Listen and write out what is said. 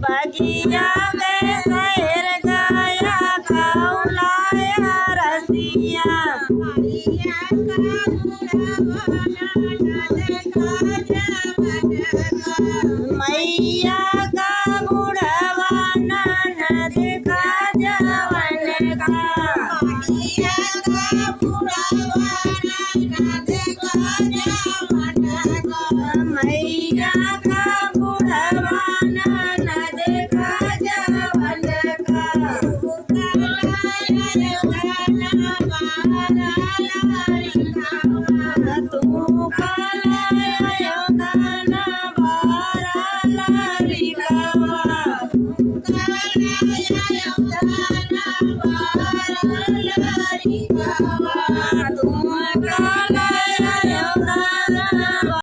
बगिया में शहर गया कौलाया रसिया मैया का बुढ़वा ननद का जवन का मैया का बुढ़वा ननद का जवन का तू कालाया दाना बारा लरिकावा तू कालाया दाना